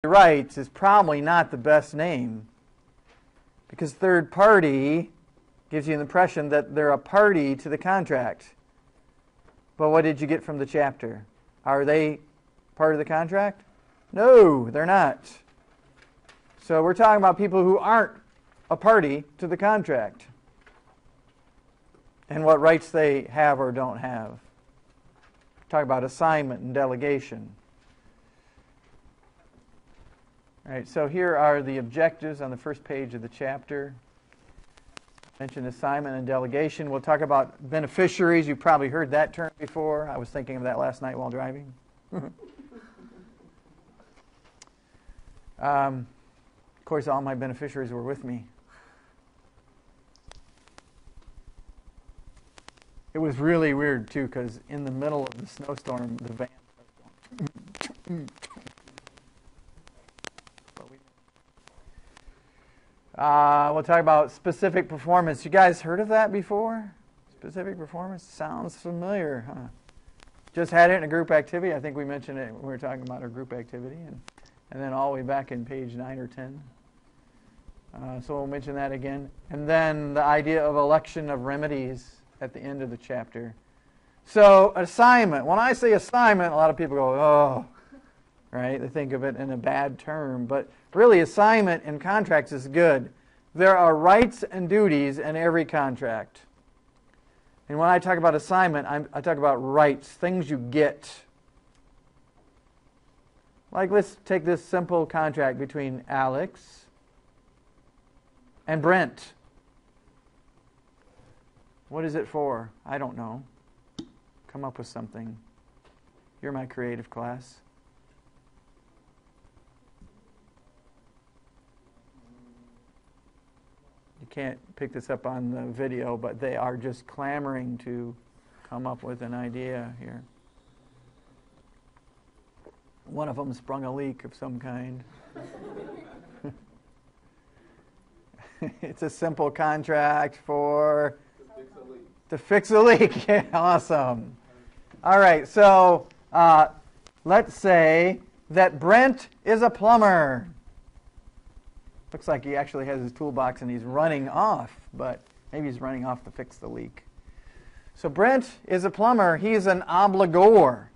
Wrights is probably not the best name, because third party gives you the impression that they're a party to the contract. But what did you get from the chapter? Are they part of the contract? No, they're not. So we're talking about people who aren't a party to the contract and what rights they have or don't have. Talk about assignment and delegation. All right, so here are the objectives on the first page of the chapter. I mentioned assignment and delegation. We'll talk about beneficiaries. You've probably heard that term before. I was thinking of that last night while driving. Of course, all my beneficiaries were with me. It was really weird, too, because in the middle of the snowstorm, the van was going. We'll talk about specific performance. You guys heard of that before? Specific performance sounds familiar, huh? Just had it in a group activity. I think we mentioned it when we were talking about our group activity. And then all the way back in page 9 or 10. So we'll mention that again. And then the idea of election of remedies at the end of the chapter. So assignment. When I say assignment, a lot of people go, oh, right? They think of it in a bad term. But really, assignment in contracts is good. There are rights and duties in every contract. And when I talk about assignment, I talk about rights, things you get. Like, let's take this simple contract between Alex and Brent. What is it for? I don't know. Come up with something. You're my creative class. You can't pick this up on the video, but they are just clamoring to come up with an idea here. One of them sprung a leak of some kind. It's a simple contract for to fix a leak. Yeah, awesome. All right, so let's say that Brent is a plumber. Looks like he actually has his toolbox and he's running off, but maybe he's running off to fix the leak. So Brent is a plumber. He's an obligor,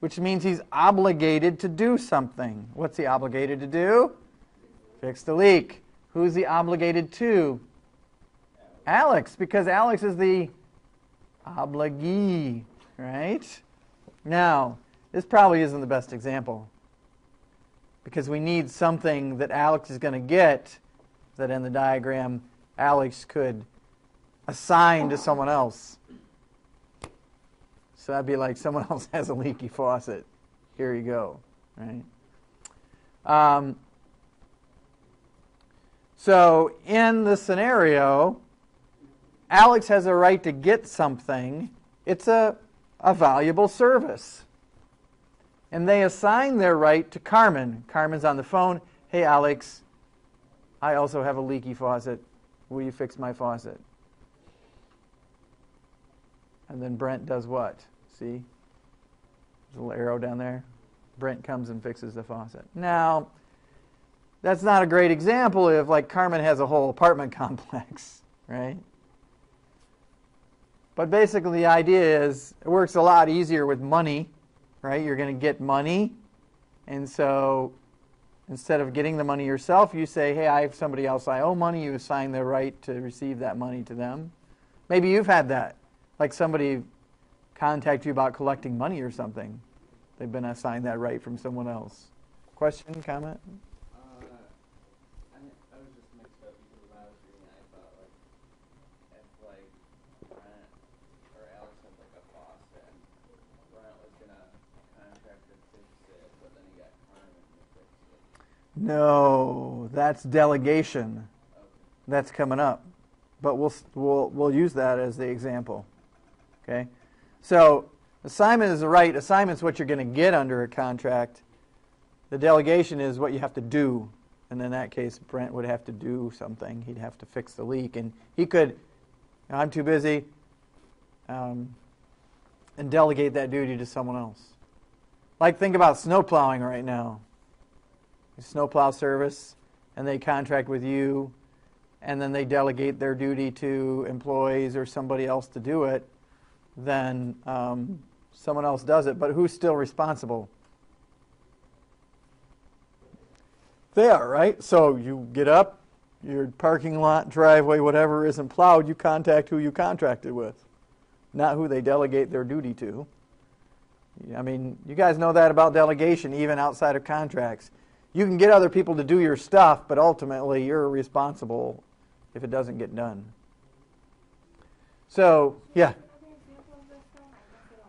which means he's obligated to do something. What's he obligated to do? Fix the leak. Who's he obligated to? Alex, because Alex is the obligee, right? Now, this probably isn't the best example, because we need something that Alex is going to get that in the diagram Alex could assign to someone else. So that'd be like someone else has a leaky faucet. Here you go, right? So in the scenario, Alex has a right to get something. It's a valuable service. And they assign their right to Carmen. Carmen's on the phone. Hey, Alex, I also have a leaky faucet. Will you fix my faucet? And then Brent does what? See? There's a little arrow down there. Brent comes and fixes the faucet. Now, that's not a great example if, like, Carmen has a whole apartment complex, right? But basically the idea is it works a lot easier with money, right? You're going to get money, and so instead of getting the money yourself, you say, hey, I have somebody else I owe money. You assign the right to receive that money to them. Maybe you've had that, like somebody contact you about collecting money or something. They've been assigned that right from someone else. Question, comment? I was just mixed up because when I was reading it, I thought if Brent or Alex had a faucet, and Brent was gonna contract to fix it, but then he got Carmen to fix it. No, that's delegation. Okay. That's coming up, but we'll use that as the example. Okay, so assignment is the right. Assignment is what you're going to get under a contract. The delegation is what you have to do. And in that case, Brent would have to do something. He'd have to fix the leak. And he could, I'm too busy, and delegate that duty to someone else. Like, think about snow plowing right now. snowplow service, and they contract with you, and then they delegate their duty to employees or somebody else to do it, then someone else does it. But who's still responsible? They are, right? So you get up, your parking lot, driveway, whatever isn't plowed, you contact who you contracted with, not who they delegate their duty to. I mean, you guys know that about delegation, even outside of contracts. You can get other people to do your stuff, but ultimately you're responsible if it doesn't get done. So, yeah.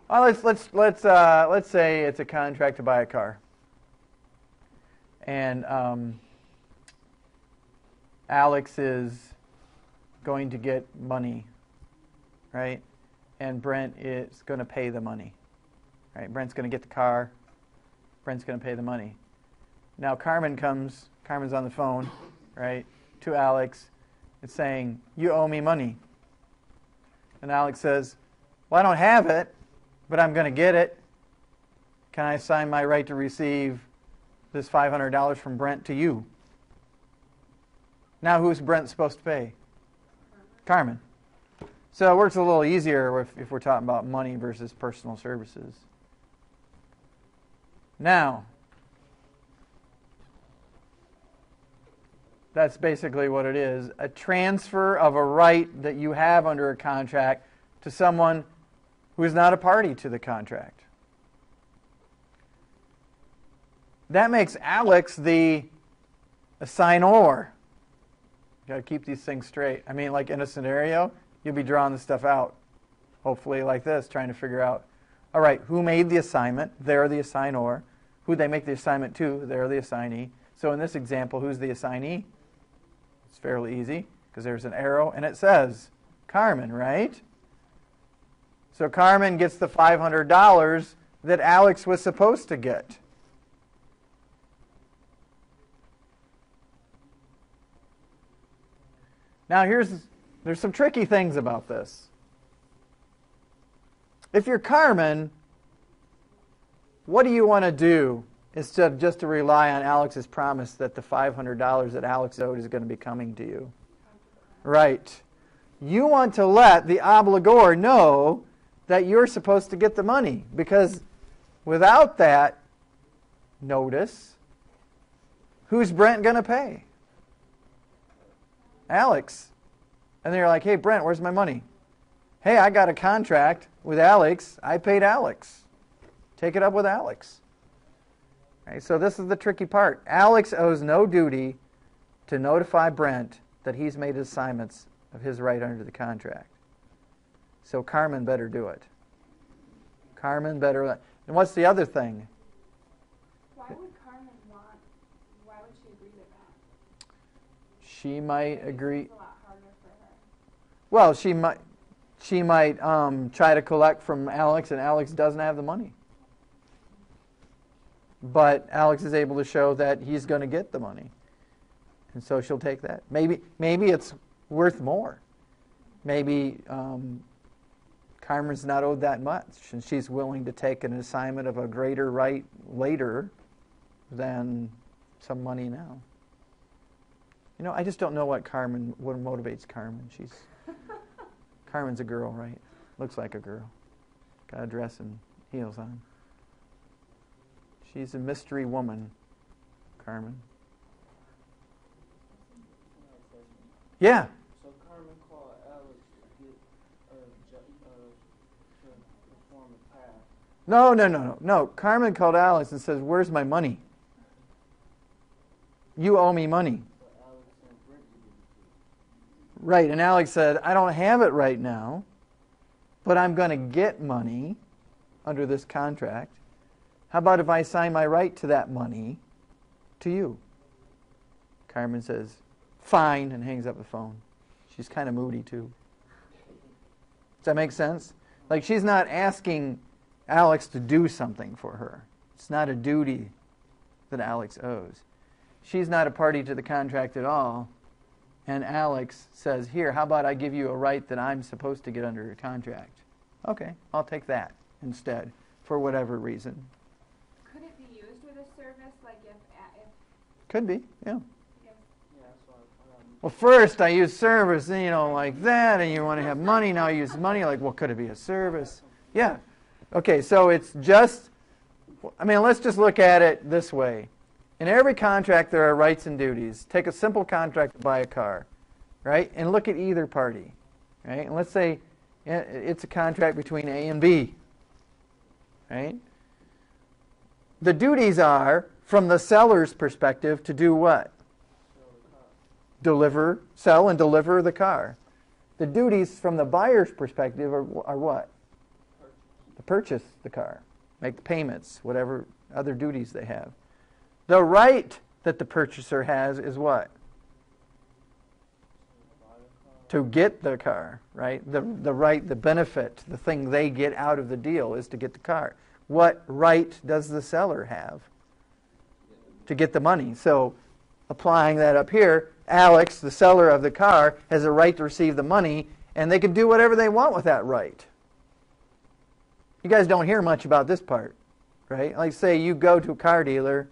Well, let's say it's a contract to buy a car, and Alex is going to get money, right? And Brent is going to pay the money. Right, Brent's going to get the car. Brent's going to pay the money. Now Carmen's on the phone, right, to Alex. It's saying, you owe me money. And Alex says, well, I don't have it, but I'm going to get it. Can I assign my right to receive this $500 from Brent to you? Now who's Brent supposed to pay? Carmen. So it works a little easier if we're talking about money versus personal services. Now, that's basically what it is. A transfer of a right that you have under a contract to someone who is not a party to the contract. That makes Alex the assignor. You've got to keep these things straight. I mean, like in a scenario, you'll be drawing this stuff out. Hopefully like this, trying to figure out, all right, who made the assignment? They're the assignor. Who they make the assignment to? They're the assignee. So in this example, who's the assignee? It's fairly easy because there's an arrow and it says Carmen, right? So Carmen gets the $500 that Alex was supposed to get. Now there's some tricky things about this. If you're Carmen, what do you want to do instead of just to rely on Alex's promise that the $500 that Alex owed is going to be coming to you? Right. You want to let the obligor know that you're supposed to get the money, because without that notice, who's Brent going to pay? Alex. And they're like, hey, Brent, where's my money? Hey, I got a contract with Alex. I paid Alex. Take it up with Alex. Okay, so this is the tricky part. Alex owes no duty to notify Brent that he's made assignments of his right under the contract. So Carmen better do it. Carmen better. And what's the other thing? Why would she agree to that? She might agree. It's a lot harder for her. Well, she might try to collect from Alex, and Alex doesn't have the money. But Alex is able to show that he's going to get the money, and so she'll take that. Maybe it's worth more. Maybe Carmen's not owed that much, and she's willing to take an assignment of a greater right later than some money now. You know, I just don't know what motivates Carmen. Carmen's a girl, right? Looks like a girl. Got a dress and heels on. She's a mystery woman, Carmen. Yeah. So Carmen called Alex to get to perform a task. No. Carmen called Alex and says, where's my money? You owe me money. Right, and Alex said, I don't have it right now, but I'm going to get money under this contract. How about if I assign my right to that money to you? Carmen says, fine, and hangs up the phone. She's kind of moody too. Does that make sense? Like, she's not asking Alex to do something for her. It's not a duty that Alex owes. She's not a party to the contract at all. And Alex says, here, how about I give you a right that I'm supposed to get under your contract? Okay, I'll take that instead, for whatever reason. Could it be used with a service, like if Could be, yeah. Yeah, that's what I'm Well, first I use service, like that, and you want to have money, now I use money, like, well, could it be a service? Yeah. Okay, so it's just, let's just look at it this way. In every contract, there are rights and duties. Take a simple contract to buy a car, right? And look at either party, right? And let's say it's a contract between A and B, right? The duties are, from the seller's perspective, to do what? Sell and deliver the car. The duties from the buyer's perspective are what? To purchase the car, make the payments, whatever other duties they have. The right that the purchaser has is what? To get the car, right? The right, the benefit, the thing they get out of the deal is to get the car. What right does the seller have? To get the money. So applying that up here, Alex, the seller of the car, has a right to receive the money, and they can do whatever they want with that right. You guys don't hear much about this part, right? Like say you go to a car dealer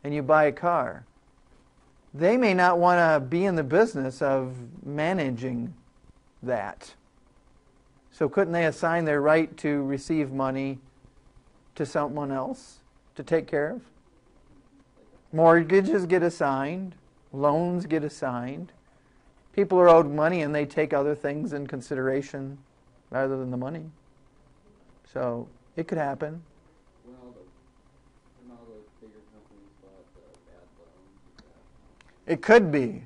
and you buy a car. They may not want to be in the business of managing that. So couldn't they assign their right to receive money to someone else to take care of? Mortgages get assigned. Loans get assigned. People are owed money and they take other things in consideration rather than the money. So it could happen. Well, and all those bigger companies bought bad loans. It could be.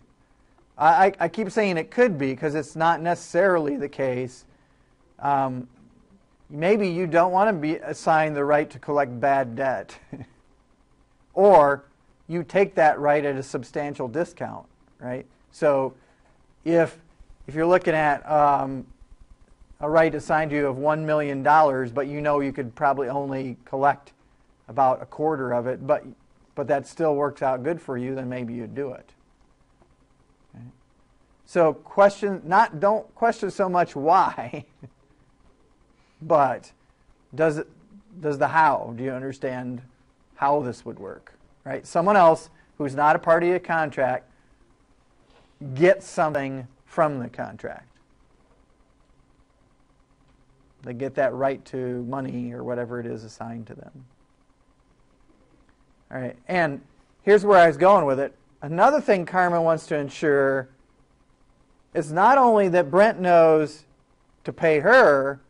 I keep saying it could be because it's not necessarily the case. Maybe you don't want to be assigned the right to collect bad debt. Or you take that right at a substantial discount, right? So if you're looking at a right assigned to you of $1 million, but you know you could probably only collect about a quarter of it, but that still works out good for you, then maybe you'd do it. Okay? So don't question so much why, but does the how? Do you understand how this would work? Right? Someone else who's not a party to a contract gets something from the contract. They get that right to money or whatever it is assigned to them. All right, and here's where I was going with it. Another thing Carmen wants to ensure is not only that Brent knows to pay her,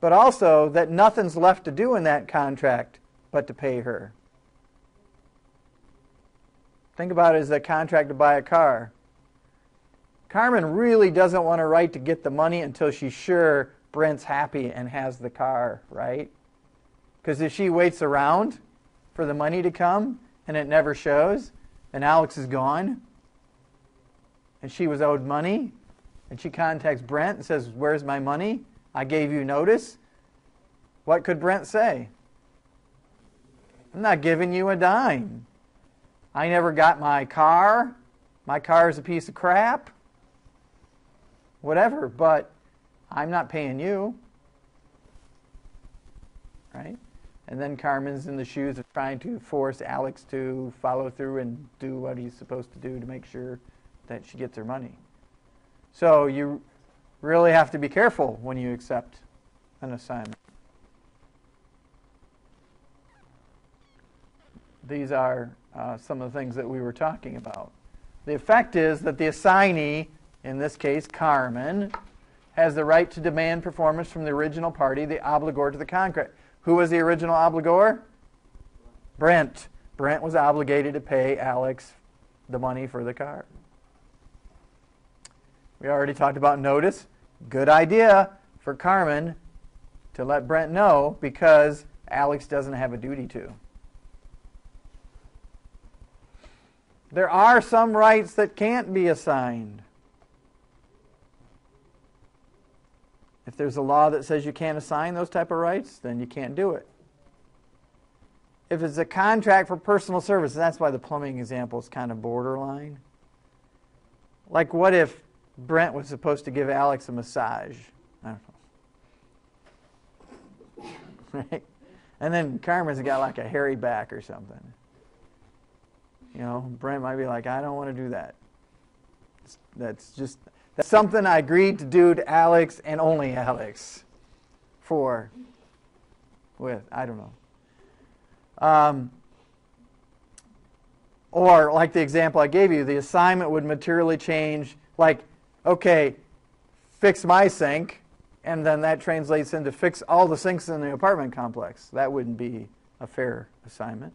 but also that nothing's left to do in that contract but to pay her. Think about it as a contract to buy a car. Carmen really doesn't want a right to get the money until she's sure Brent's happy and has the car, right? Because if she waits around for the money to come and it never shows, and Alex is gone, and she was owed money, and she contacts Brent and says, "Where's my money? I gave you notice." What could Brent say? "I'm not giving you a dime. I never got my car. My car is a piece of crap." Whatever, but I'm not paying you. Right? And then Carmen's in the shoes of trying to force Alex to follow through and do what he's supposed to do to make sure that she gets her money. So you really have to be careful when you accept an assignment. These are some of the things that we were talking about. The effect is that the assignee, in this case Carmen, has the right to demand performance from the original party, the obligor to the contract. Who was the original obligor? Brent. Brent was obligated to pay Alex the money for the car. We already talked about notice. Good idea for Carmen to let Brent know because Alex doesn't have a duty to. There are some rights that can't be assigned. If there's a law that says you can't assign those type of rights, then you can't do it. If it's a contract for personal service, that's why the plumbing example is kind of borderline. Like what if Brent was supposed to give Alex a massage? I don't know. Right? And then Carmen's got like a hairy back or something. Brent might be like, I don't want to do that. That's something I agreed to do to Alex and only Alex I don't know. Or like the example I gave you, the assignment would materially change, like, okay, fix my sink, and then that translates into fix all the sinks in the apartment complex. That wouldn't be a fair assignment.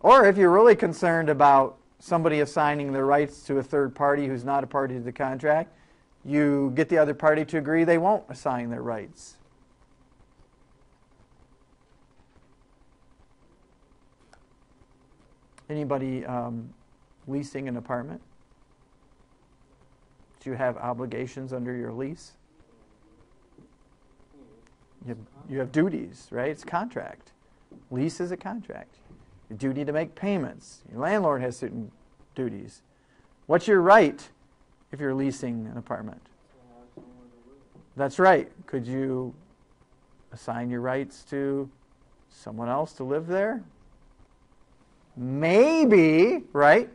Or if you're really concerned about somebody assigning their rights to a third party who's not a party to the contract, you get the other party to agree they won't assign their rights. Anybody leasing an apartment? Do you have obligations under your lease? You have duties, right? It's a contract. Lease is a contract. Your duty to make payments. Your landlord has certain duties. What's your right if you're leasing an apartment? That's right. Could you assign your rights to someone else to live there? Maybe, right?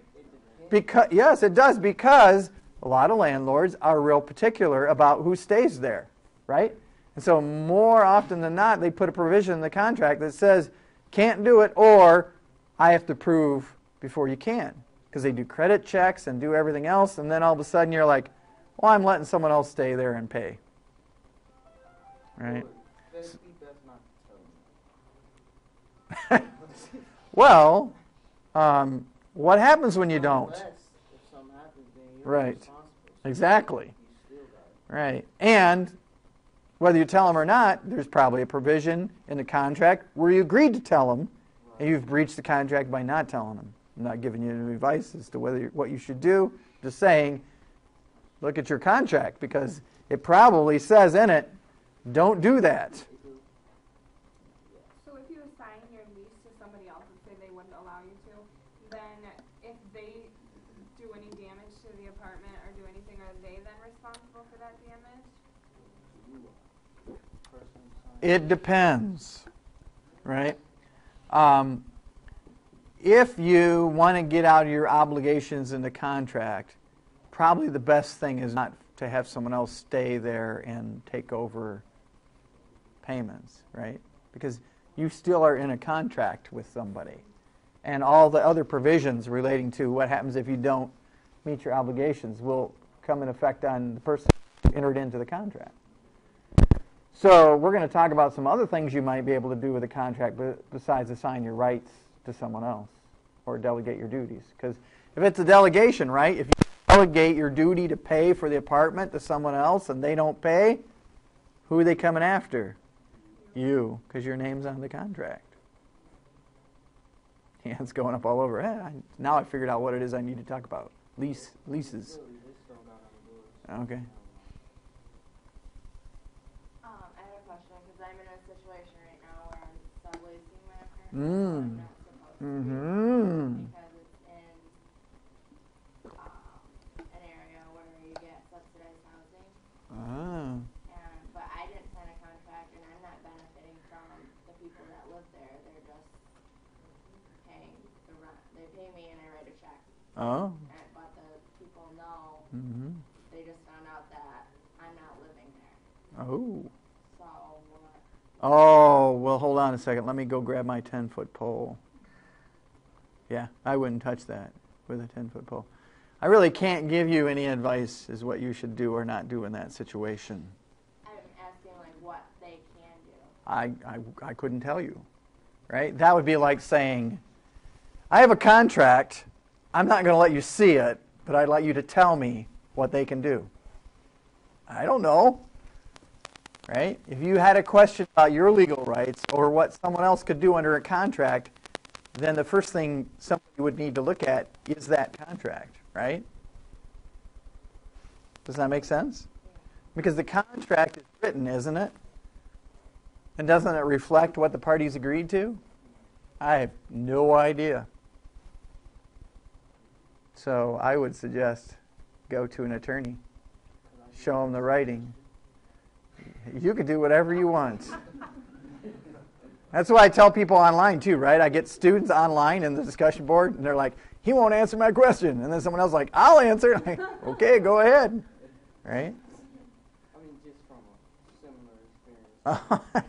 Yes, it does, because a lot of landlords are real particular about who stays there, right? And so more often than not, they put a provision in the contract that says, can't do it, or I have to prove before you can. Because they do credit checks and do everything else, and then all of a sudden you're like, well, I'm letting someone else stay there and pay. Right? Well, what happens when you don't? Right. Exactly. Right. And whether you tell them or not, there's probably a provision in the contract where you agreed to tell them, and you've breached the contract by not telling them. I'm not giving you any advice as to what you should do. Just saying, look at your contract, because it probably says in it, don't do that. So if you assign your lease to somebody else and say they wouldn't allow you to, then if they do any damage to the apartment or do anything, are they then responsible for that damage? It depends, right? If you want to get out of your obligations in the contract, probably the best thing is not to have someone else stay there and take over payments, right? Because you still are in a contract with somebody. And all the other provisions relating to what happens if you don't meet your obligations will come in effect on the person who entered into the contract. So we're going to talk about some other things you might be able to do with a contract besides assign your rights to someone else or delegate your duties. Because if it's a delegation, right, if you delegate your duty to pay for the apartment to someone else and they don't pay, who are they coming after? You, because your name's on the contract. Hands going up all over. Now I figured out what it is I need to talk about. Leases. Okay. I have a question, because I'm in a situation right now where I'm subleasing my apartment. I'm not supposed to, because it's in an area where you get subsidized housing. But I didn't sign a contract, and I'm not benefiting from the people that live there. They're just paying the rent. They pay me, and I write a check. But the people know. They just found out that I'm not living there. So what? Oh, well, hold on a second. Let me go grab my 10-foot pole. Yeah, I wouldn't touch that with a 10-foot pole. I really can't give you any advice as what you should do or not do in that situation. I'm asking, like, what they can do. I couldn't tell you, right? That would be like saying, I have a contract. I'm not going to let you see it, but I'd like you to tell me what they can do. I don't know, right? If you had a question about your legal rights or what someone else could do under a contract, then the first thing somebody would need to look at is that contract, right? Does that make sense? Because the contract is written, isn't it? And doesn't it reflect what the parties agreed to? I have no idea. So I would suggest go to an attorney. Show them the writing. You could do whatever you want. That's what I tell people online too, right? I get students online in the discussion board, and they're like, he won't answer my question. And then someone else is like, I'll answer. I'm like, okay, go ahead. Right? I mean, just from a similar experience.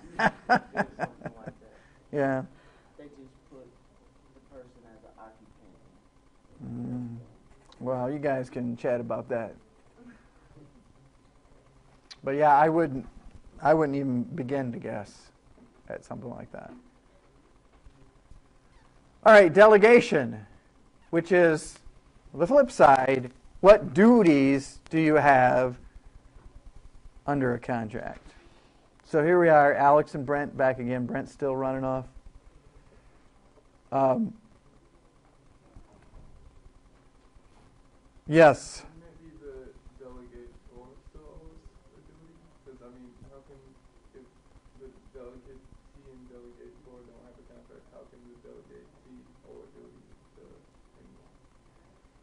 Something like that. Yeah. They just put the person as an occupant. Well, you guys can chat about that. But yeah, I wouldn't even begin to guess at something like that. All right, delegation, which is the flip side. What duties do you have under a contract? So here we are, Alex and Brent back again. Brent's still running off. Yes. Maybe the delegate or still owes a duty? Because, I mean, how can, if the delegate and delegate or don't have a contract, how can the delegate owe a duty to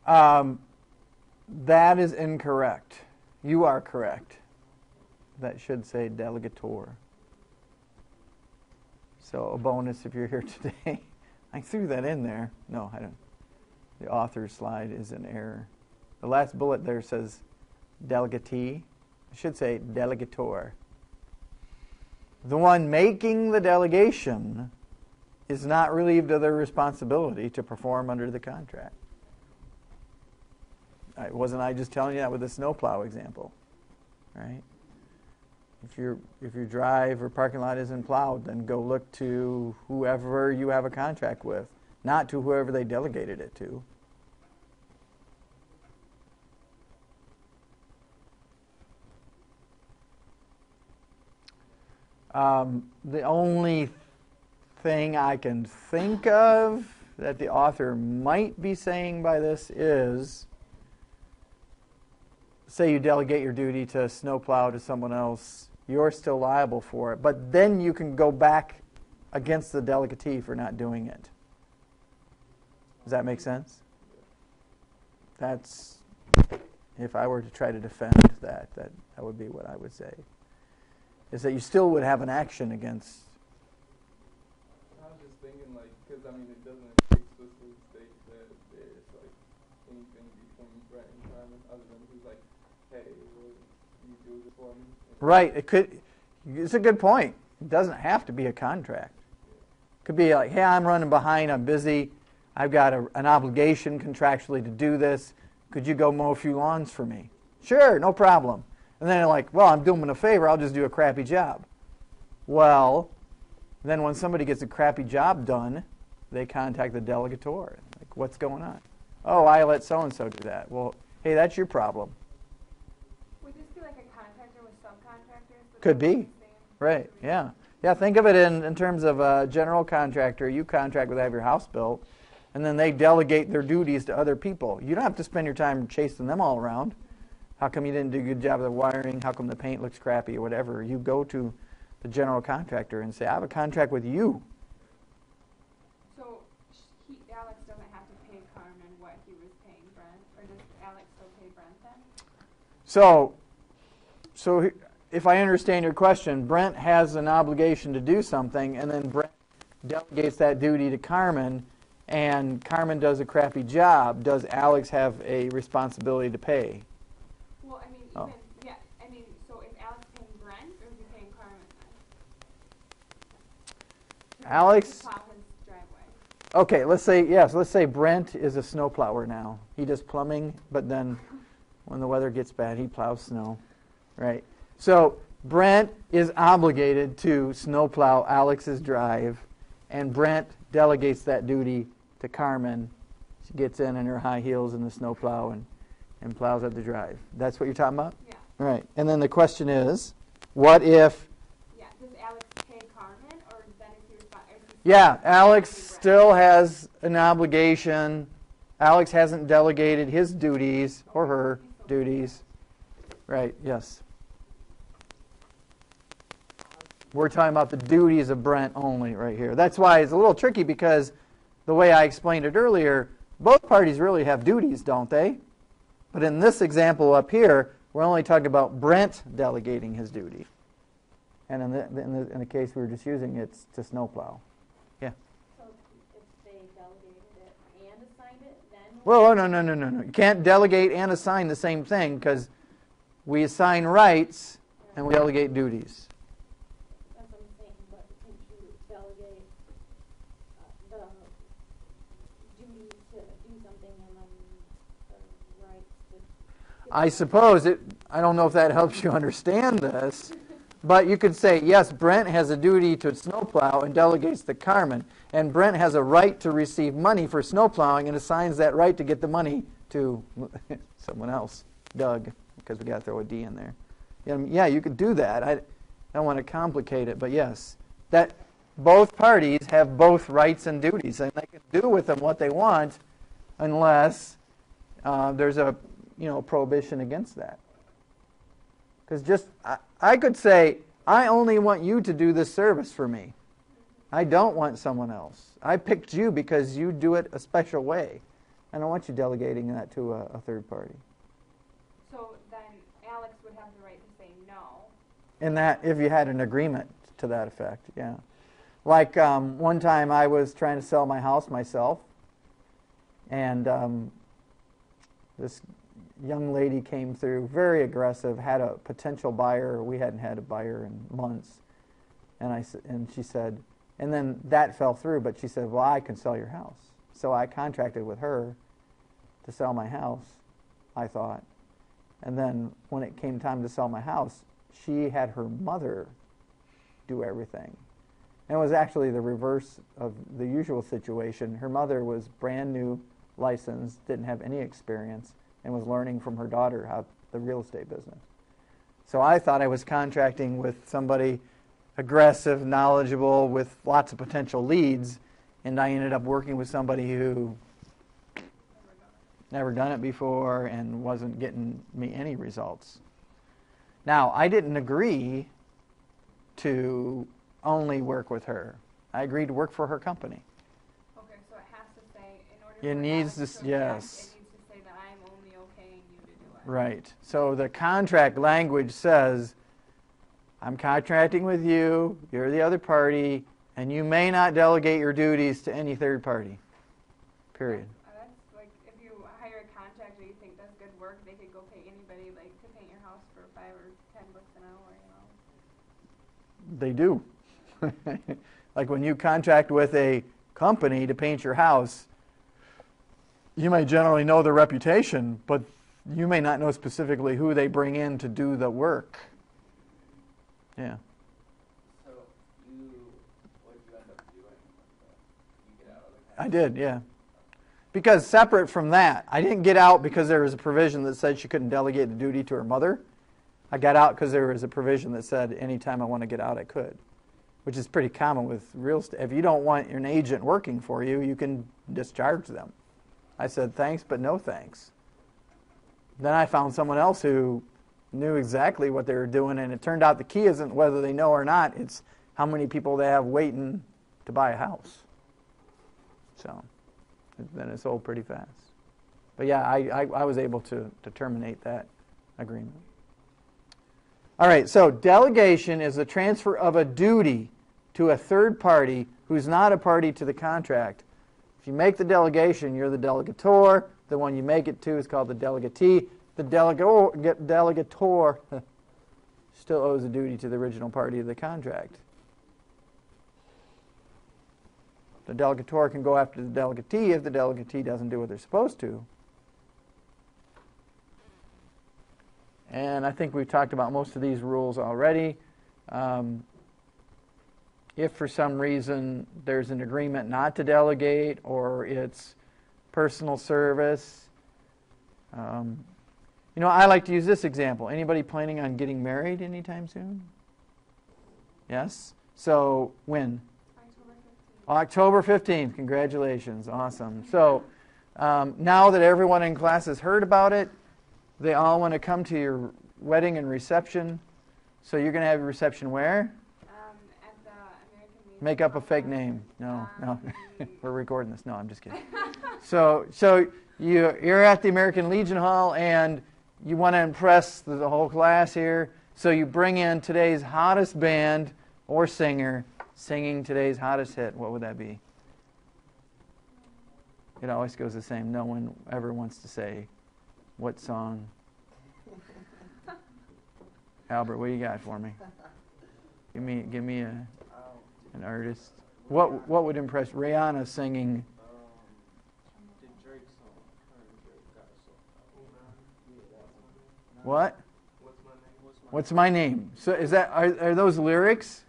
anyone? That is incorrect. You are correct. That should say delegator. So a bonus if you're here today. I threw that in there. No, I don't. The author's slide is an error. The last bullet there says delegatee. It should say delegator. The one making the delegation is not relieved of their responsibility to perform under the contract. Wasn't I just telling you that with the snowplow example, right? If your drive or parking lot isn't plowed, then go look to whoever you have a contract with, not to whoever they delegated it to. The only thing I can think of that the author might be saying by this is, say you delegate your duty to snowplow to someone else, you're still liable for it, but then you can go back against the delegatee for not doing it. Does that make sense? That's, if I were to try to defend that would be what I would say. Is that you still would have an action against. I was just thinking, like, because, I mean, it doesn't explicitly state that there's, like, anything between Brett and Simon other than who's like, hey, will you do this for me? Right. It's a good point. It doesn't have to be a contract. It could be like, hey, I'm running behind, I'm busy, I've got an obligation contractually to do this. Could you go mow a few lawns for me? Sure, no problem. And then they're like, well, I'm doing them a favor, I'll just do a crappy job. Well, then when somebody gets a crappy job done, they contact the delegator. Like, what's going on? Oh, I let so-and-so do that. Well, hey, that's your problem. Would this be like a contractor with subcontractors? Could be. Right, yeah. Yeah, think of it in terms of a general contractor. You contract with have your house built, and then they delegate their duties to other people. You don't have to spend your time chasing them all around. How come you didn't do a good job of the wiring? How come the paint looks crappy or whatever? You go to the general contractor and say, I have a contract with you. So Alex doesn't have to pay Carmen what he was paying Brent, or does Alex still pay Brent then? So if I understand your question, Brent has an obligation to do something, and then Brent delegates that duty to Carmen, and Carmen does a crappy job. Does Alex have a responsibility to pay? Well, I mean, so is Alex paying Brent, or is he paying Carmen then? Alex. To plow his driveway. Okay, let's say Brent is a snowplower now. He does plumbing, but then when the weather gets bad, he plows snow, right? So Brent is obligated to snowplow Alex's drive, and Brent delegates that duty to Carmen. She gets in her high heels in the snowplow and plows up the drive. That's what you're talking about? Yeah. All right. And then the question is, what if... Yeah, does Alex pay Carmen, or then is he responsible? Yeah, Alex still has an obligation. Alex hasn't delegated his duties or her duties. Right, yes. We're talking about the duties of Brent only right here. That's why it's a little tricky, because the way I explained it earlier, both parties really have duties, don't they? But in this example up here, we're only talking about Brent delegating his duty. And in the case we were just using, it's to snowplow. Yeah. So if they delegated it and assigned it, then? Well, no. You can't delegate and assign the same thing because we assign rights and we delegate duties. That's what I'm saying, but can't you delegate the duty to do something and then the rights to... I suppose I don't know if that helps you understand this, but you could say, yes, Brent has a duty to snowplow and delegates to Carmen, and Brent has a right to receive money for snowplowing and assigns that right to get the money to someone else, Doug, because we got to throw a D in there. Yeah, you could do that. I don't want to complicate it, but yes, that both parties have both rights and duties, and they can do with them what they want unless there's a prohibition against that. Because I could say, I only want you to do this service for me. I don't want someone else. I picked you because you do it a special way. I don't want you delegating that to a third party. So then Alex would have the right to say no. In that, if you had an agreement to that effect, yeah. Like one time I was trying to sell my house myself, and this young lady came through, very aggressive, had a potential buyer. We hadn't had a buyer in months. And she said, and then that fell through, but she said, well, I can sell your house. So I contracted with her to sell my house, I thought. And then when it came time to sell my house, she had her mother do everything. And it was actually the reverse of the usual situation. Her mother was brand new, licensed, didn't have any experience, and was learning from her daughter how the real estate business. So I thought I was contracting with somebody aggressive, knowledgeable, with lots of potential leads, and I ended up working with somebody who never done it before and wasn't getting me any results. Now, I didn't agree to only work with her. I agreed to work for her company. Okay, so it has to say, in order It for needs Alex to, to yes. object, it needs to say that I'm only okaying you to do it. Right. So the contract language says, I'm contracting with you, you're the other party, and you may not delegate your duties to any third party. Period. That's like, if you hire a contractor you think does good work, they could go pay anybody like to paint your house for $5 or $10 an hour, They do. Like when you contract with a company to paint your house, you may generally know their reputation, but you may not know specifically who they bring in to do the work. Yeah. So what did you end up doing? You get out of the contract? I did, yeah. Because separate from that, I didn't get out because there was a provision that said she couldn't delegate the duty to her mother. I got out because there was a provision that said anytime I want to get out, I could, which is pretty common with real estate. If you don't want an agent working for you, you can discharge them. I said, thanks, but no thanks. Then I found someone else who knew exactly what they were doing, and it turned out the key isn't whether they know or not, it's how many people they have waiting to buy a house. So then it sold pretty fast. But yeah, I was able to terminate that agreement. All right, so delegation is the transfer of a duty to a third party who's not a party to the contract. If you make the delegation, you're the delegator. The one you make it to is called the delegatee. The delegator still owes a duty to the original party of the contract. The delegator can go after the delegatee if the delegatee doesn't do what they're supposed to. And I think we've talked about most of these rules already. If for some reason there's an agreement not to delegate or it's personal service. I like to use this example. Anybody planning on getting married anytime soon? Yes? So when? October 15th. Congratulations. Awesome. So now that everyone in class has heard about it, they all want to come to your wedding and reception. So you're going to have your reception where? At the American Legion. Make up a fake name. No. We're recording this. No, I'm just kidding. So you're at the American Legion Hall, and you want to impress the whole class here. So you bring in today's hottest band or singer singing today's hottest hit. What would that be? It always goes the same. No one ever wants to say what song. Albert, what do you got for me? Give me an artist. What would impress Rihanna singing? The Drake song. Her and Drake got a song. What? What's my name? What's my name? So is that are those lyrics?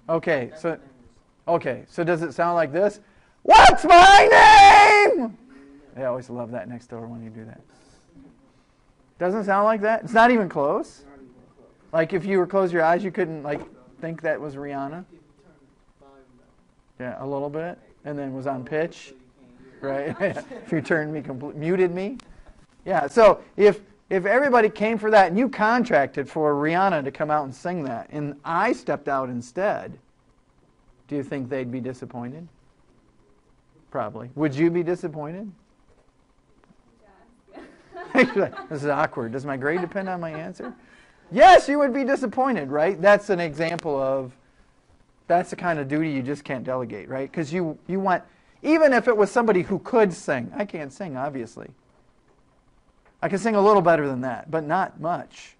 Okay, so does it sound like this? What's my name? I always love that next door when you do that. Doesn't sound like that? It's not even close? Like if you were close your eyes, you couldn't think that was Rihanna? Yeah, a little bit. And then was on pitch. Right? If you turned me muted me. Yeah, so if everybody came for that and you contracted for Rihanna to come out and sing that and I stepped out instead, do you think they'd be disappointed? Probably. Would you be disappointed? Yeah. This is awkward. Does my grade depend on my answer? Yes, you would be disappointed, right? That's an example of, that's the kind of duty you just can't delegate, right? Because you want, even if it was somebody who could sing. I can't sing, obviously. I can sing a little better than that, but not much.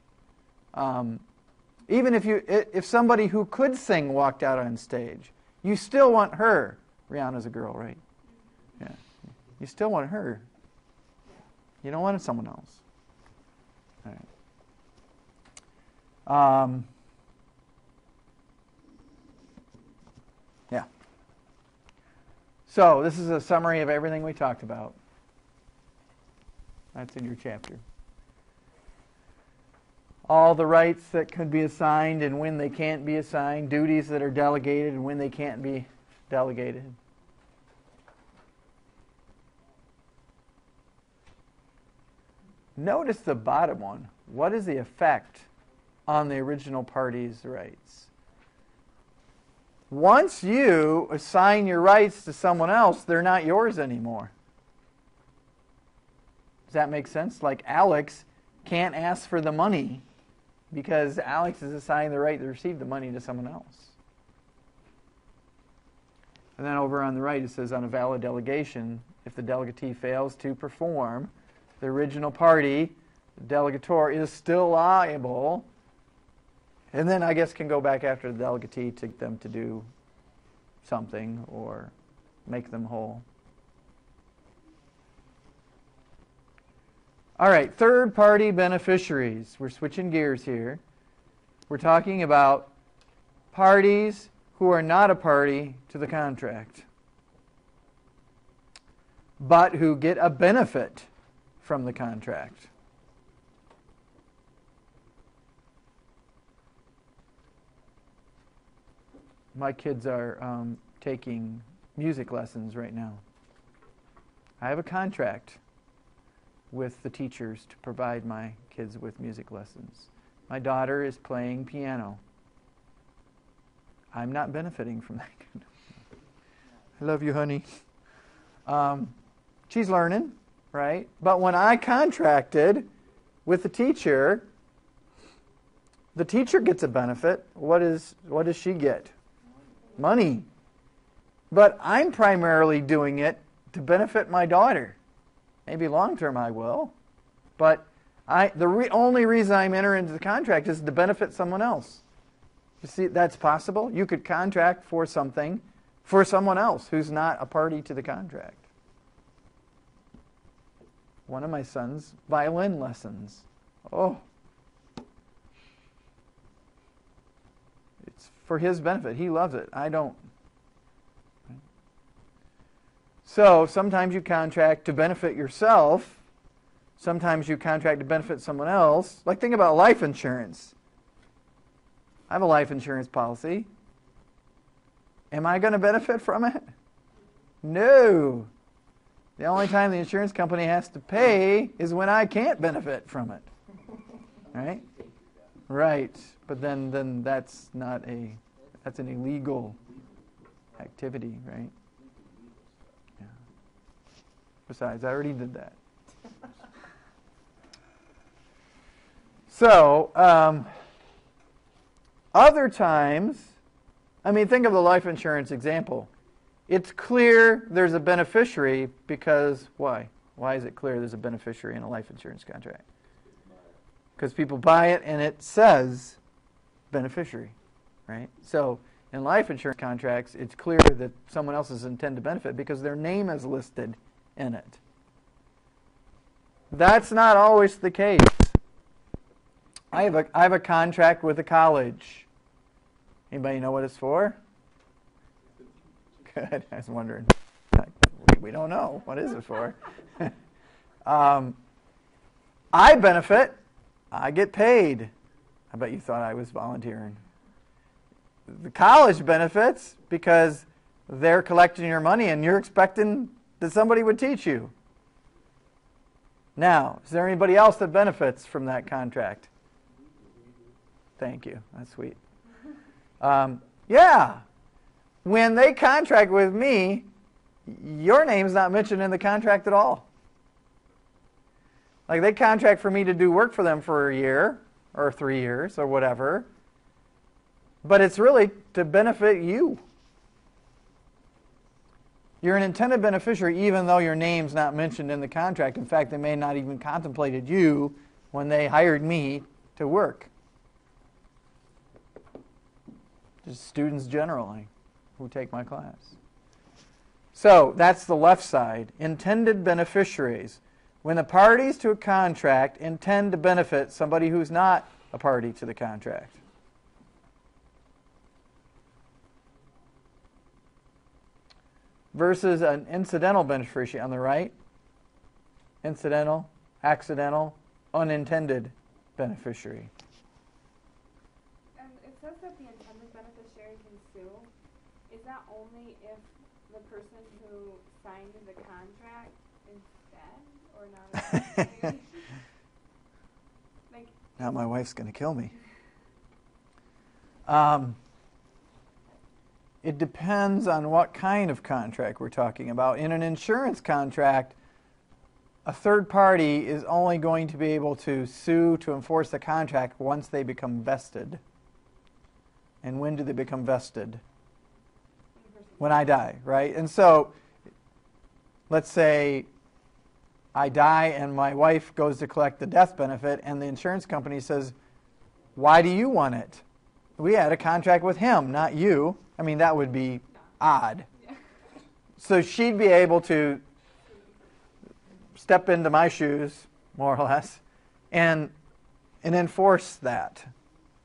Even if somebody who could sing walked out on stage, you still want her. Rihanna's a girl, right? Yeah. You still want her. You don't want someone else. All right. Yeah. So this is a summary of everything we talked about. That's in your chapter. All the rights that could be assigned and when they can't be assigned, duties that are delegated and when they can't be delegated. Notice the bottom one. What is the effect on the original party's rights? Once you assign your rights to someone else, they're not yours anymore. Does that make sense? Like Alex can't ask for the money because Alex has assigned the right to receive the money to someone else. And then over on the right it says on a valid delegation, if the delegatee fails to perform, the original party, the delegator, is still liable, and then I guess can go back after the delegatee to them to do something or make them whole. All right, third-party beneficiaries. We're switching gears here. We're talking about parties who are not a party to the contract, but who get a benefit from the contract. My kids are taking music lessons right now. I have a contract with the teachers to provide my kids with music lessons. My daughter is playing piano. I'm not benefiting from that. I love you, honey. She's learning, right? But when I contracted with the teacher gets a benefit. What does she get? Money. But I'm primarily doing it to benefit my daughter. Maybe long term I will, but only reason I'm entering into the contract is to benefit someone else. You see, that's possible. You could contract for something for someone else who's not a party to the contract. One of my son's violin lessons. Oh. It's for his benefit. He loves it. I don't. So sometimes you contract to benefit yourself. Sometimes you contract to benefit someone else. Like think about life insurance. I have a life insurance policy. Am I going to benefit from it? No. The only time the insurance company has to pay is when I can't benefit from it. Right? Right. But then that's an illegal activity, right? Yeah. Besides, I already did that. So, Other times, I mean, think of the life insurance example. It's clear there's a beneficiary because why? Why is it clear there's a beneficiary in a life insurance contract? Because people buy it and it says beneficiary, right? So in life insurance contracts, it's clear that someone else is intended to benefit because their name is listed in it. That's not always the case. I have a contract with a college. Anybody know what it's for? Good. I was wondering. We don't know. What is it for? I benefit. I get paid. I bet you thought I was volunteering. The college benefits because they're collecting your money and you're expecting that somebody would teach you. Now, is there anybody else that benefits from that contract? Thank you. That's sweet. Yeah. When they contract with me, your name's not mentioned in the contract at all. Like they contract for me to do work for them for a year or 3 years or whatever. But it's really to benefit you. You're an intended beneficiary even though your name's not mentioned in the contract. In fact, they may not even contemplated you when they hired me to work. Just students generally who take my class. So that's the left side. Intended beneficiaries. When the parties to a contract intend to benefit somebody who's not a party to the contract. Versus an incidental beneficiary on the right. Incidental, accidental, unintended beneficiary. And it says that the intended beneficiary can sue. Is that only if the person who signed the contract is dead or not? Like, now my wife's going to kill me. It depends on what kind of contract we're talking about. In an insurance contract, a third party is only going to be able to sue to enforce the contract once they become vested. And when do they become vested? When I die, right? And so, let's say I die and my wife goes to collect the death benefit and the insurance company says, why do you want it? We had a contract with him, not you. I mean, that would be odd. yeah. So she'd be able to step into my shoes, more or less, and enforce that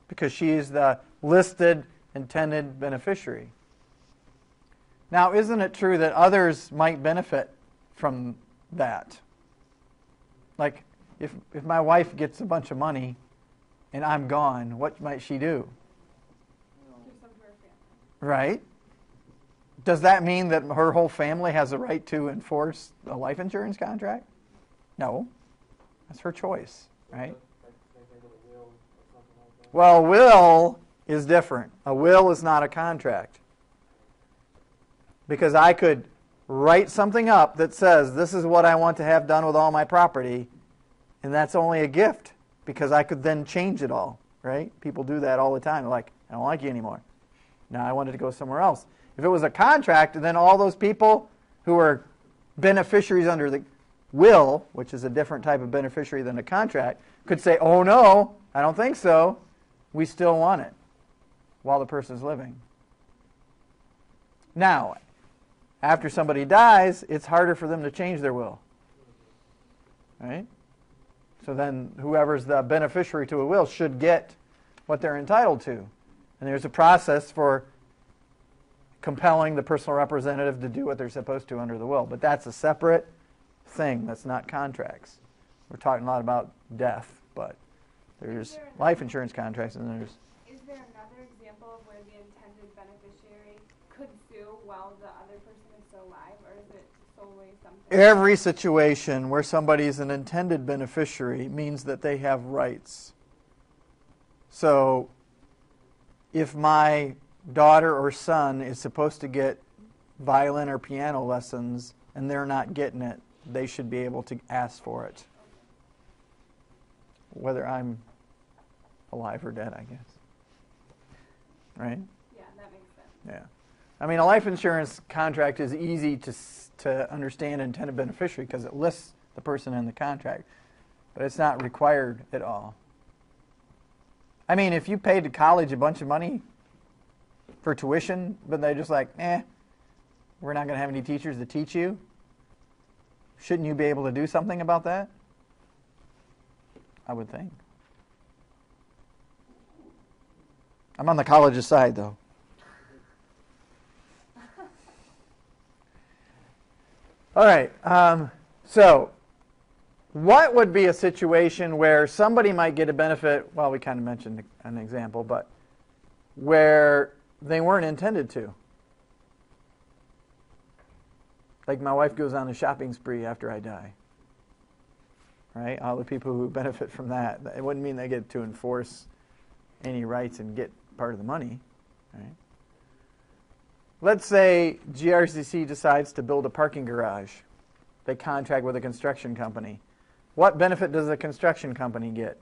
because she is the listed intended beneficiary. Now, isn't it true that others might benefit from that? Like, if my wife gets a bunch of money and I'm gone, what might she do? Do some to her family. Right? Does that mean that her whole family has a right to enforce a life insurance contract? No. That's her choice, right? Well, a will is different. A will is not a contract. Because I could write something up that says, this is what I want to have done with all my property, and that's only a gift, because I could then change it all, right? People do that all the time. They're like, I don't like you anymore. Now I wanted to go somewhere else. If it was a contract, then all those people who are beneficiaries under the will, which is a different type of beneficiary than a contract, could say, oh no, I don't think so. We still want it while the person's living. Now, after somebody dies, it's harder for them to change their will. Right? So then whoever's the beneficiary to a will should get what they're entitled to. And there's a process for compelling the personal representative to do what they're supposed to under the will. But that's a separate thing. That's not contracts. We're talking a lot about death, but there's life insurance contracts and there's... Is there another example of where the intended beneficiary could sue while the other person is still alive, or is it solely something? Every situation where somebody is an intended beneficiary means that they have rights. So if my daughter or son is supposed to get violin or piano lessons and they're not getting it, they should be able to ask for it. Whether I'm alive or dead, I guess. right? Yeah, that makes sense. Yeah. I mean, a life insurance contract is easy to understand intended beneficiary because it lists the person in the contract, but it's not required at all. I mean, if you paid to college a bunch of money for tuition, but they're just like, we're not going to have any teachers to teach you, shouldn't you be able to do something about that? I would think. I'm on the college's side, though. All right. So what would be a situation where somebody might get a benefit? Well, we kind of mentioned an example, but where they weren't intended to. Like my wife goes on a shopping spree after I die. Right? All the people who benefit from that. It wouldn't mean they get to enforce any rights and get part of the money. Right? Let's say GRCC decides to build a parking garage. They contract with a construction company. What benefit does the construction company get?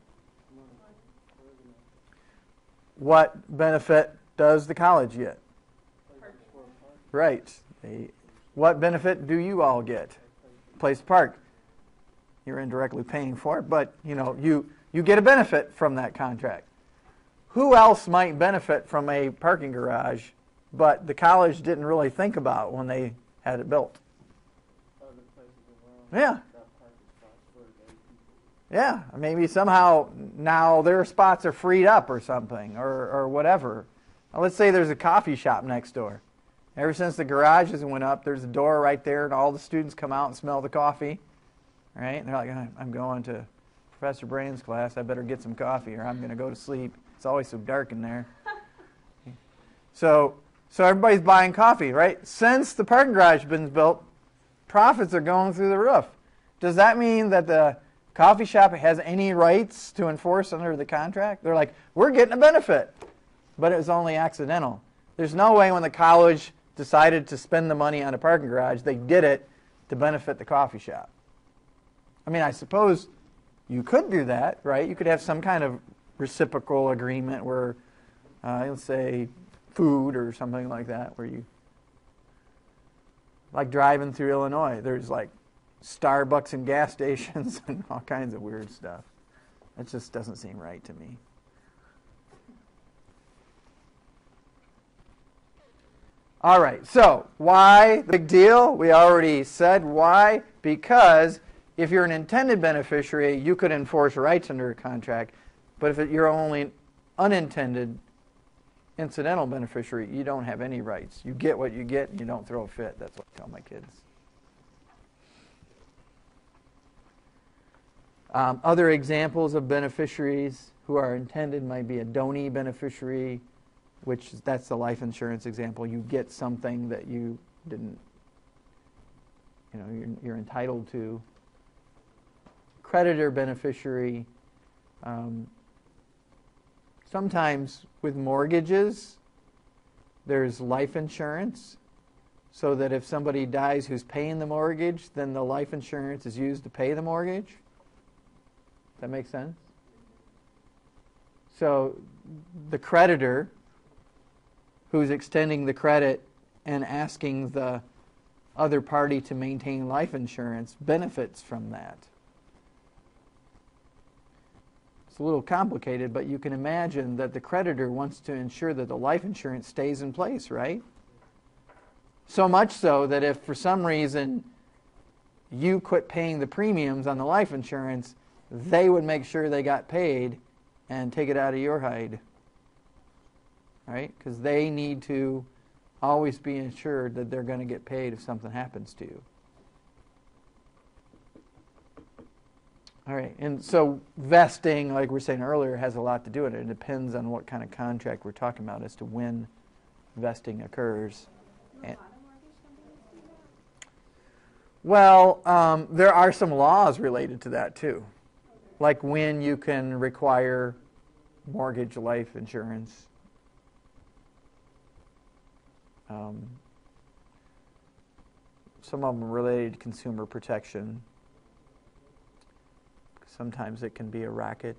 What benefit does the college get? Right. What benefit do you all get? Place to park. You're indirectly paying for it, but you get a benefit from that contract. Who else might benefit from a parking garage, but the college didn't really think about when they had it built? Yeah. Yeah, maybe somehow now their spots are freed up or something, or whatever. Now, let's say there's a coffee shop next door. Ever since the garages went up, there's a door right there, and all the students come out and smell the coffee. Right? And they're like, I'm going to Professor Brain's class. I better get some coffee, or I'm going to go to sleep. It's always so dark in there. So everybody's buying coffee, right? Since the parking garage has been built, profits are going through the roof. Does that mean that the coffee shop has any rights to enforce under the contract? They're like, we're getting a benefit, but it was only accidental. There's no way when the college decided to spend the money on a parking garage, they did it to benefit the coffee shop. I mean, I suppose you could do that, right? You could have some kind of reciprocal agreement where, let's say, food or something like that, where you, like driving through Illinois, there's like Starbucks and gas stations and all kinds of weird stuff. That just doesn't seem right to me. All right, so why the big deal? We already said why. Because if you're an intended beneficiary, you could enforce rights under a contract. But if you're only unintended incidental beneficiary, you don't have any rights. You get what you get and you don't throw a fit. That's what I tell my kids. Other examples of beneficiaries who are intended might be a donee beneficiary, which that's the life insurance example. You get something that you didn't, you're entitled to. Creditor beneficiary. Sometimes with mortgages, there's life insurance, so that if somebody dies who's paying the mortgage, then the life insurance is used to pay the mortgage. That makes sense? So the creditor who's extending the credit and asking the other party to maintain life insurance benefits from that. It's a little complicated, but you can imagine that the creditor wants to ensure that the life insurance stays in place, right? So much so that if for some reason you quit paying the premiums on the life insurance, they would make sure they got paid and take it out of your hide. Right? Because they need to always be ensured that they're going to get paid if something happens to you. All right, and so vesting, like we were saying earlier, has a lot to do with it. It depends on what kind of contract we're talking about as to when vesting occurs. Well, there are some laws related to that too, like when you can require mortgage life insurance. Some of them are related to consumer protection. Sometimes it can be a racket,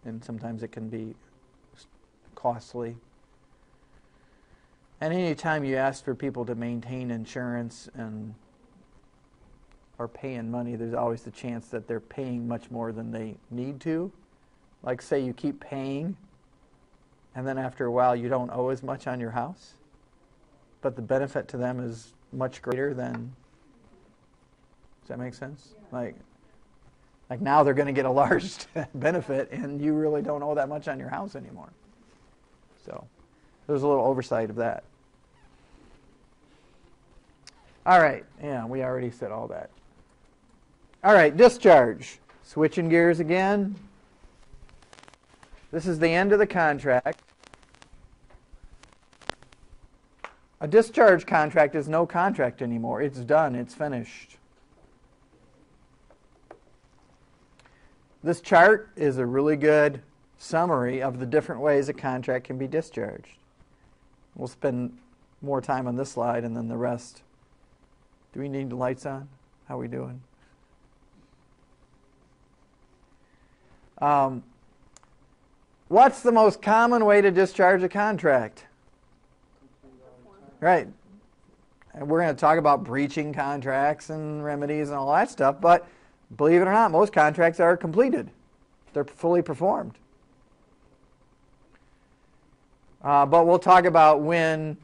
and sometimes it can be costly. And any time you ask for people to maintain insurance and are paying money, there's always the chance that they're paying much more than they need to. Like say you keep paying, and then after a while you don't owe as much on your house, but the benefit to them is much greater than. Does that make sense? Yeah. Like now they're going to get a large benefit, and you really don't owe that much on your house anymore. So there's a little oversight of that. All right. Yeah, we already said all that. All right, discharge. Switching gears again. This is the end of the contract. A discharge contract is no contract anymore. It's done. It's finished. This chart is a really good summary of the different ways a contract can be discharged. We'll spend more time on this slide and then the rest. Do we need the lights on? How are we doing? What's the most common way to discharge a contract? Right. And we're going to talk about breaching contracts and remedies and all that stuff, but believe it or not, most contracts are completed. They're fully performed. But we'll talk about when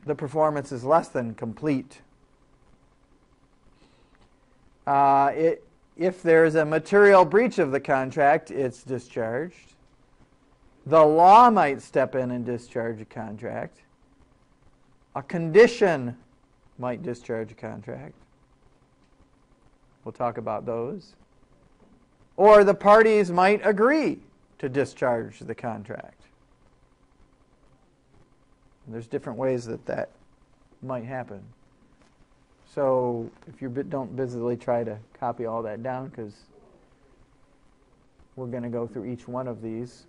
the performance is less than complete. If there's a material breach of the contract, it's discharged. The law might step in and discharge a contract. A condition might discharge a contract. We'll talk about those. Or the parties might agree to discharge the contract. There's different ways that might happen. So if you don't busily try to copy all that down, because we're going to go through each one of these.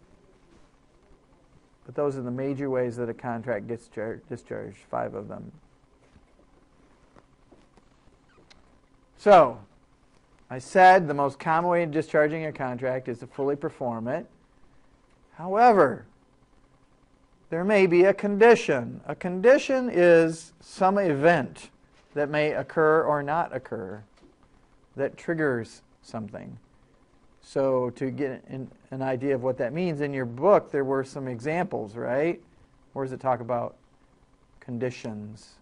But those are the major ways that a contract gets discharged, 5 of them. So I said the most common way of discharging a contract is to fully perform it. However, there may be a condition. A condition is some event that may occur or not occur that triggers something. So to get an idea of what that means, in your book there were some examples, right? Where does it talk about conditions?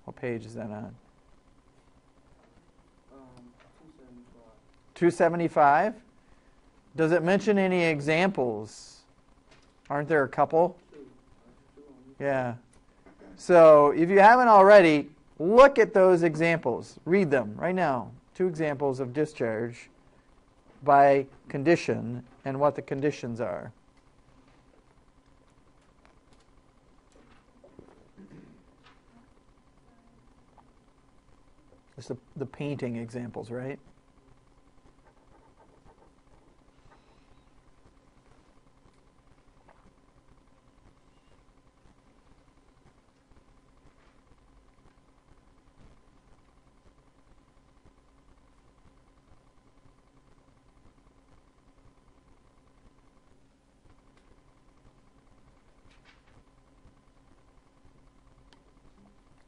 What page is that on? 275. Does it mention any examples? Aren't there a couple? Yeah. So if you haven't already, look at those examples. Read them right now. 2 examples of discharge by condition and what the conditions are. It's the painting examples, right?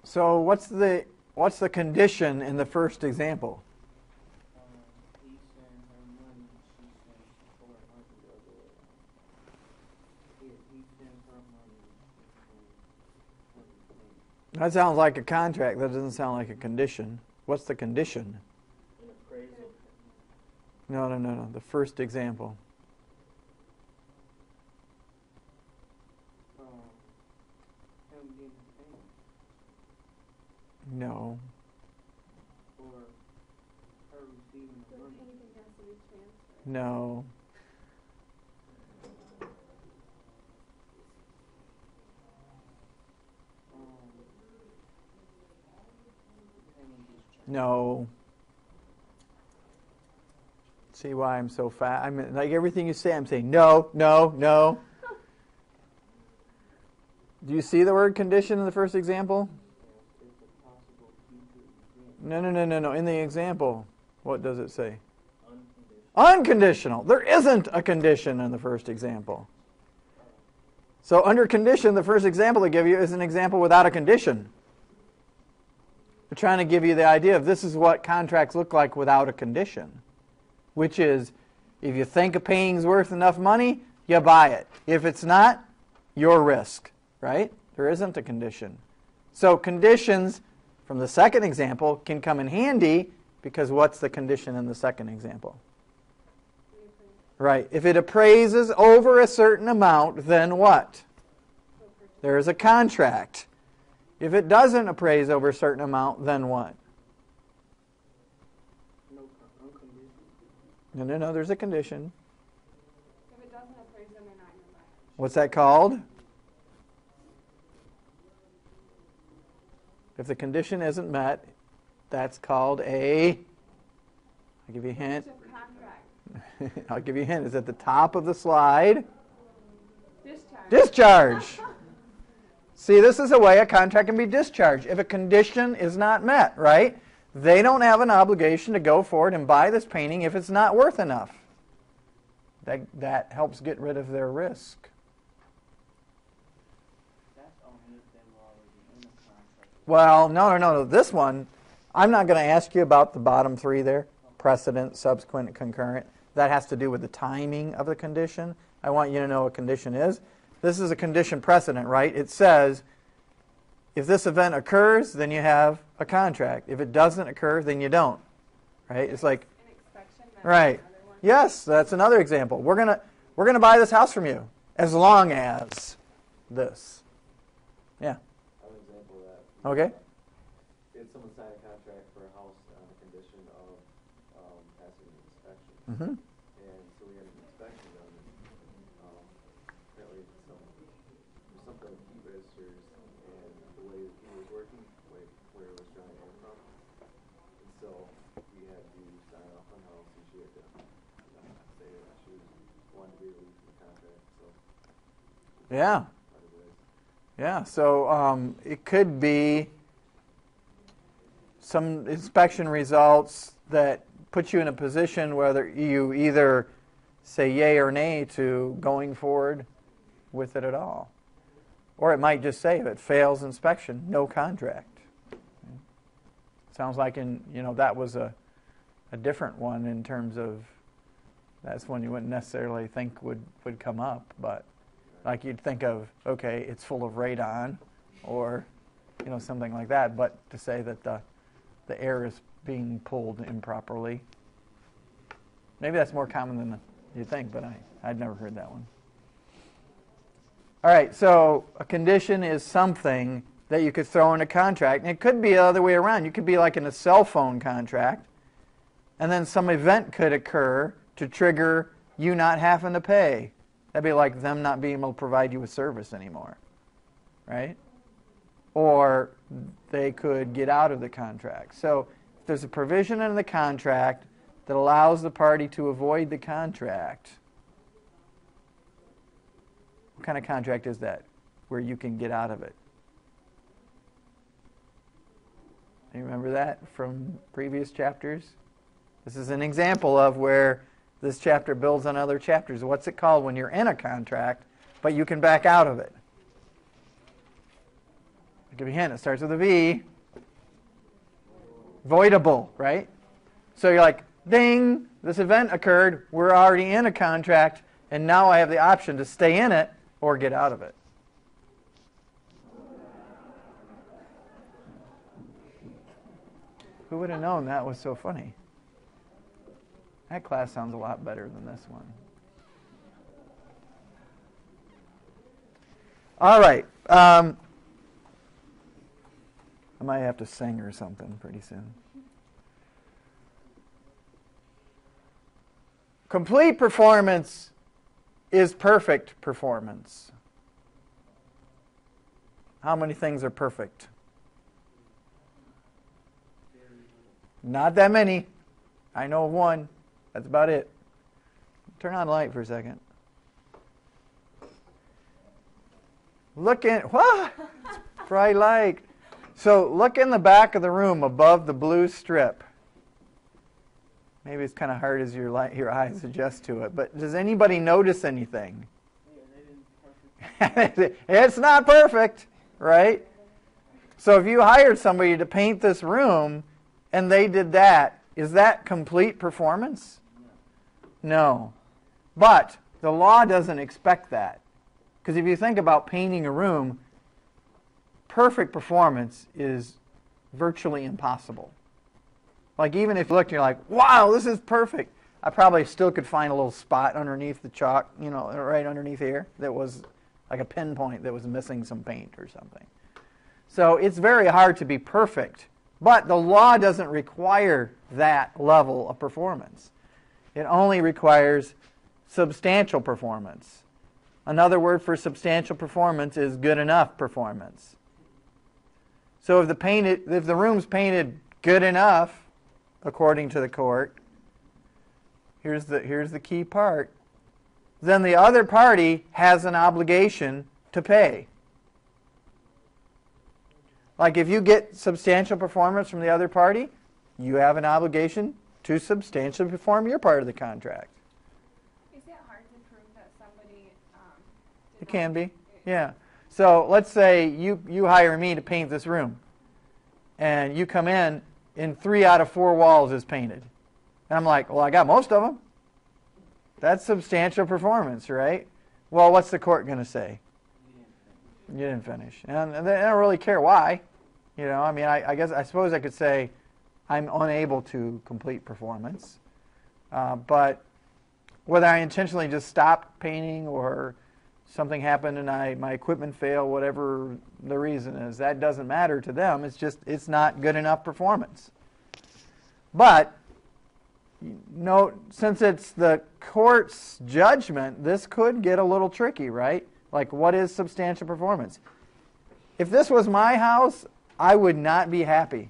So what's the condition in the first example? He sent her money, she sent $400 he sent her money. That sounds like a contract. That doesn't sound like a condition. What's the condition? Appraisal. No. The first example. Him getting paid. No. Or her receiving the money. Anything has to be transferred. No. No. See why I'm so fast? I'm like everything you say. I'm saying no. Do you see the word condition in the first example? No. In the example, what does it say? Unconditional. There isn't a condition in the first example. So under condition, the first example they give you is an example without a condition. They're trying to give you the idea of this is what contracts look like without a condition, which is if you think a painting's worth enough money, you buy it. If it's not, your risk, right? There isn't a condition. So conditions from the second example can come in handy because what's the condition in the second example? Right. If it appraises over a certain amount, then what? There is a contract. If it doesn't appraise over a certain amount, then what? No, there's a condition. If it doesn't appraise, then they're not in the buyer. What's that called? If the condition isn't met, that's called I'll give you a hint. Contract. I'll give you a hint. It's at the top of the slide. Discharge. Discharge. See, this is a way a contract can be discharged. If a condition is not met, right? They don't have an obligation to go forward and buy this painting if it's not worth enough. That helps get rid of their risk. That's only if they were already in the contract. Well, no. This one, I'm not going to ask you about the bottom three there. Precedent, subsequent, concurrent. That has to do with the timing of the condition. I want you to know what a condition is. This is a condition precedent, right? It says, if this event occurs, then you have a contract. If it doesn't occur, then you don't. Right? It's like, An inspection. That's right. another one. Yes, that's another example. We're gonna buy this house from you as long as this. Yeah. I have an example of that. Okay. Did someone sign a contract for a house on the condition of passing an inspection? Mm-hmm. And so we had an inspection done. Apparently there's something with heat registers and the way the heat was working, where it was drawing air from. And so we had to sign off on the house, and she had to say that she wanted to be released from the contract. So Yeah. part of it is. Yeah. So it could be some inspection results that put you in a position whether you either say yay or nay to going forward with it at all. Or it might just say if it fails inspection, no contract. Sounds like that was a different one in terms of that's one you wouldn't necessarily think would come up, but like you'd think of, okay, it's full of radon or something like that, but to say that the air is being pulled improperly. Maybe that's more common than you think, but I'd never heard that one. All right, so a condition is something that you could throw in a contract. And it could be the other way around. You could be like in a cell phone contract, and then some event could occur to trigger you not having to pay. That'd be like them not being able to provide you with service anymore, right? Or they could get out of the contract. So if there's a provision in the contract that allows the party to avoid the contract, what kind of contract is that where you can get out of it? You remember that from previous chapters? This is an example of where this chapter builds on other chapters. What's it called when you're in a contract, but you can back out of it? I'll give you a hint. It starts with a V. Voidable, right? So you're like, ding, this event occurred. We're already in a contract, and now I have the option to stay in it or get out of it. Who would have known that was so funny? That class sounds a lot better than this one. All right. I might have to sing or something pretty soon. Complete performance is perfect performance. How many things are perfect? Not that many. I know of one. That's about it. Turn on the light for a second. Look in, what? Bright light. So look in the back of the room above the blue strip. Maybe it's kind of hard as your eyes adjust to it, but does anybody notice anything? Yeah, they didn't perfect. It's not perfect, right? So if you hired somebody to paint this room and they did that, is that complete performance? No. But the law doesn't expect that. Because if you think about painting a room, perfect performance is virtually impossible. Like even if you look and you're like, wow, this is perfect, I probably still could find a little spot underneath the chalk, right underneath here that was like a pinpoint that was missing some paint or something. So it's very hard to be perfect, but the law doesn't require that level of performance. It only requires substantial performance. Another word for substantial performance is good enough performance. So if the room's painted good enough, according to the court, here's the key part, then the other party has an obligation to pay. Like if you get substantial performance from the other party, you have an obligation to substantially perform your part of the contract. Is it hard to prove that somebody It can be, yeah. So let's say you hire me to paint this room, and you come in 3 out of 4 walls is painted. And I'm like, well, I got most of them. That's substantial performance, right? Well, what's the court going to say? You didn't finish. And they don't really care why. I suppose I could say I'm unable to complete performance. But whether I intentionally just stopped painting or something happened and my equipment failed, whatever the reason is, that doesn't matter to them. It's not good enough performance. But note, since it's the court's judgment, this could get a little tricky, right? Like, what is substantial performance? If this was my house, I would not be happy.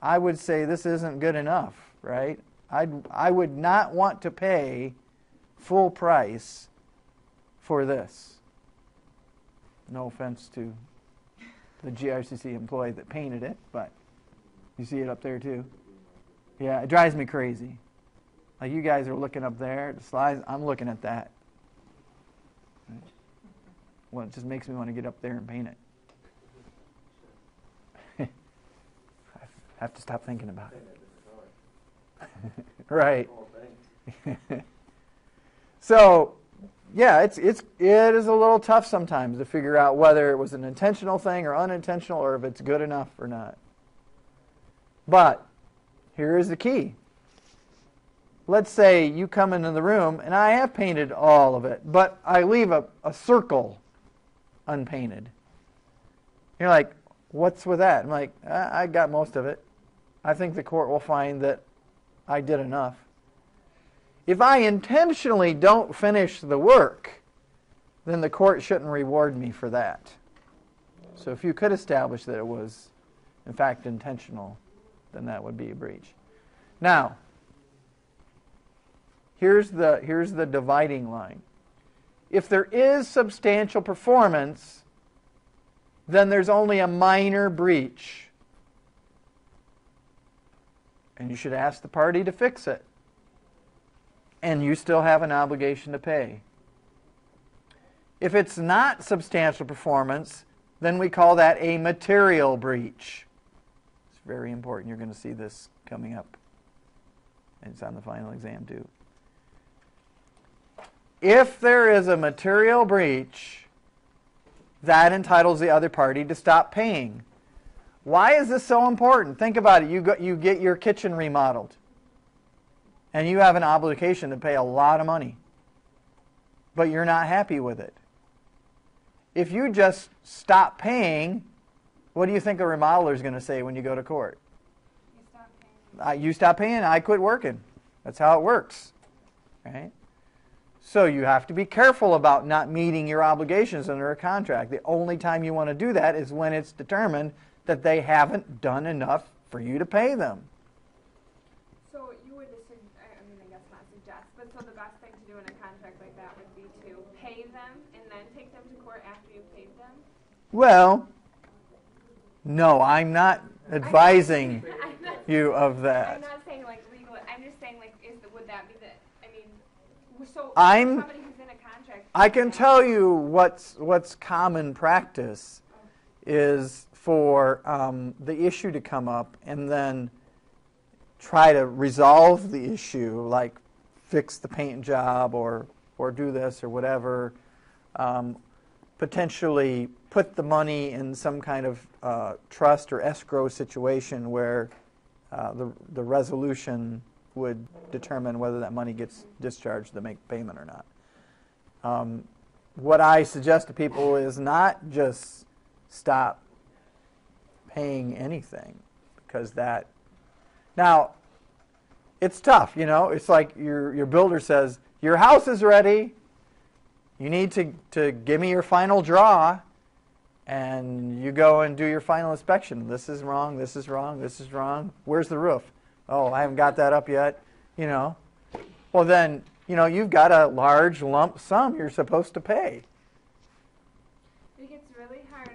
I would say this isn't good enough, right? I would not want to pay full price for this. No offense to the GRCC employee that painted it, but you see it up there too. Yeah, it drives me crazy. Like you guys are looking up there at the slides, I'm looking at that. Right? Well, it just makes me want to get up there and paint it. I have to stop thinking about it. Right. So, yeah, it is a little tough sometimes to figure out whether it was an intentional thing or unintentional, or if it's good enough or not. But here is the key. Let's say you come into the room, and I have painted all of it, but I leave a circle unpainted. You're like, what's with that? I'm like, I got most of it. I think the court will find that I did enough. If I intentionally don't finish the work, then the court shouldn't reward me for that. So if you could establish that it was, in fact, intentional, then that would be a breach. Now, here's the dividing line. If there is substantial performance, then there's only a minor breach. And you should ask the party to fix it. And you still have an obligation to pay. If it's not substantial performance, then we call that a material breach. It's very important. You're going to see this coming up. And it's on the final exam too. If there is a material breach, that entitles the other party to stop paying. Why is this so important? Think about it. You get your kitchen remodeled. And you have an obligation to pay a lot of money. But you're not happy with it. If you just stop paying, what do you think a remodeler is going to say when you go to court? You stop paying. You stop paying, I quit working. That's how it works. Right? So you have to be careful about not meeting your obligations under a contract. The only time you want to do that is when it's determined that they haven't done enough for you to pay them. So you would, I guess not suggest, but so the best thing to do in a contract like that would be to pay them and then take them to court after you've paid them? Well, no, I'm not advising you of that. I'm not saying like legal. I'm just saying like, would that be So I'm- somebody who's in a contract. I can tell you what's common practice is for the issue to come up and then try to resolve the issue, like fix the paint job or do this or whatever. Potentially put the money in some kind of trust or escrow situation where the resolution would determine whether that money gets discharged to make payment or not. What I suggest to people is not just stop paying anything, because that... Now, it's tough, you know. It's like your builder says, your house is ready. You need to give me your final draw, and you go and do your final inspection. This is wrong, this is wrong, this is wrong. Where's the roof? Oh, I haven't got that up yet, you know. Well, then, you know, you've got a large lump sum you're supposed to pay. It gets really hard.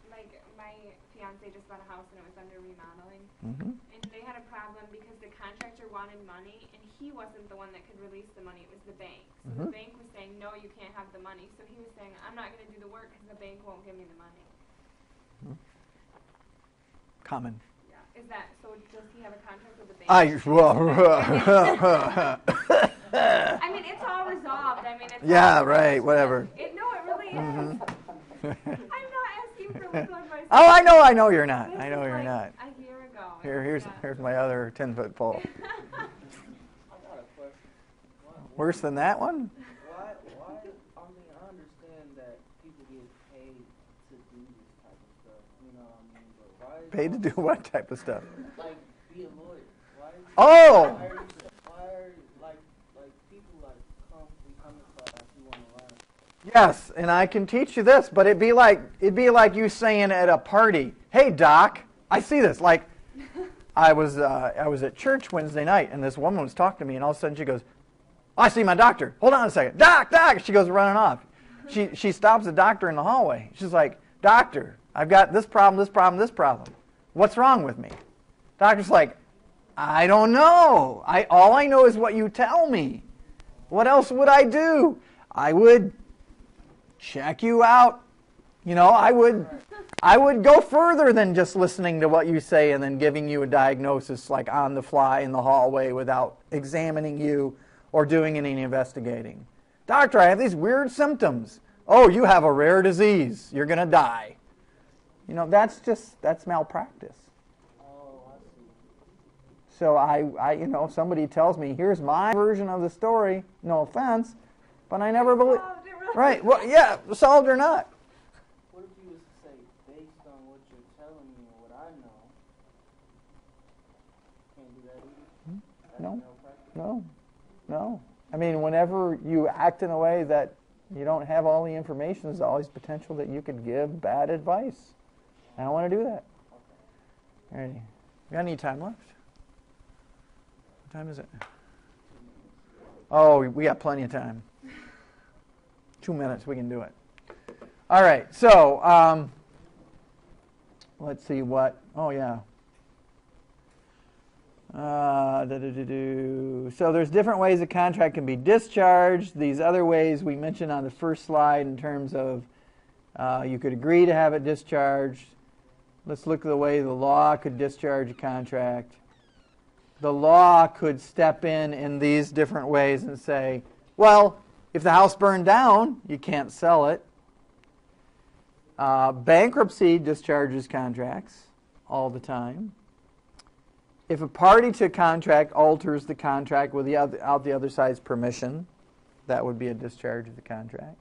Like, my fiance just bought a house and it was under remodeling. Mm-hmm. And they had a problem because the contractor wanted money and he wasn't the one that could release the money. It was the bank. So the bank was saying, no, you can't have the money. So he was saying, I'm not going to do the work because the bank won't give me the money. Common. Yeah. Is that, so does he have a contract with the bank? I mean, it's all resolved. I mean, it's Yeah, all right, whatever. No, it really is. I'm not asking for legal advice. Oh, I know you're not. This I know is you're like not. A year ago. Here's my other 10-foot pole. I got a question. Worse than that one? Why, I mean, I understand that people get paid to do this type of stuff, you know what I mean, but why is Paid to do what type of stuff? like, be a lawyer? Why is Oh! why are like, people like, we come to class, you want to learn. Yes, and I can teach you this, but it'd be like you saying at a party, "Hey, Doc," I see this. Like, I was at church Wednesday night, and this woman was talking to me, and all of a sudden she goes, "I see my doctor. Hold on a second, Doc." She goes running off. She stops the doctor in the hallway. She's like, "Doctor, I've got this problem, this problem, this problem. What's wrong with me?" Doctor's like, "I don't know. All I know is what you tell me. What else would I do? I would check you out. You know, I would go further than just listening to what you say and then giving you a diagnosis like on the fly in the hallway without examining you or doing any investigating. Doctor, I have these weird symptoms. Oh, you have a rare disease. You're going to die." You know, that's malpractice. Oh, I see. So I you know, if somebody tells me, "Here's my version of the story," no offense, but I never believe. Right. Well, yeah, solved or not. What if you was to say, based on what you're telling me and what I know, can't do that either? That's No. malpractice? No. I mean, whenever you act in a way that you don't have all the information, there's always potential that you could give bad advice. I don't want to do that. All right. We got any time left? What time is it? Oh, we got plenty of time. 2 minutes, we can do it. All right, so let's see what. Oh, yeah. So there's different ways a contract can be discharged. These other ways we mentioned on the first slide in terms of you could agree to have it discharged. Let's look at the way the law could discharge a contract. The law could step in these different ways and say, well, if the house burned down, you can't sell it. Bankruptcy discharges contracts all the time. If a party to a contract alters the contract without the other side's permission, that would be a discharge of the contract.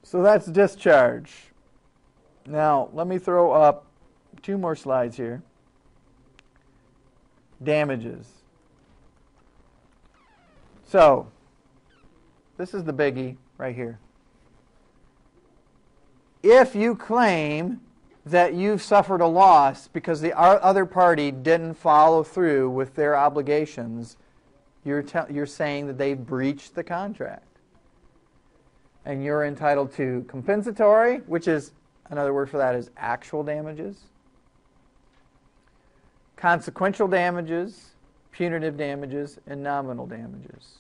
So that's discharge. Now, let me throw up 2 more slides here. Damages. So, this is the biggie right here. If you claim that you've suffered a loss because the other party didn't follow through with their obligations, you're saying that they breached the contract. And you're entitled to compensatory, which is, another word for that is actual damages, consequential damages, punitive damages, and nominal damages.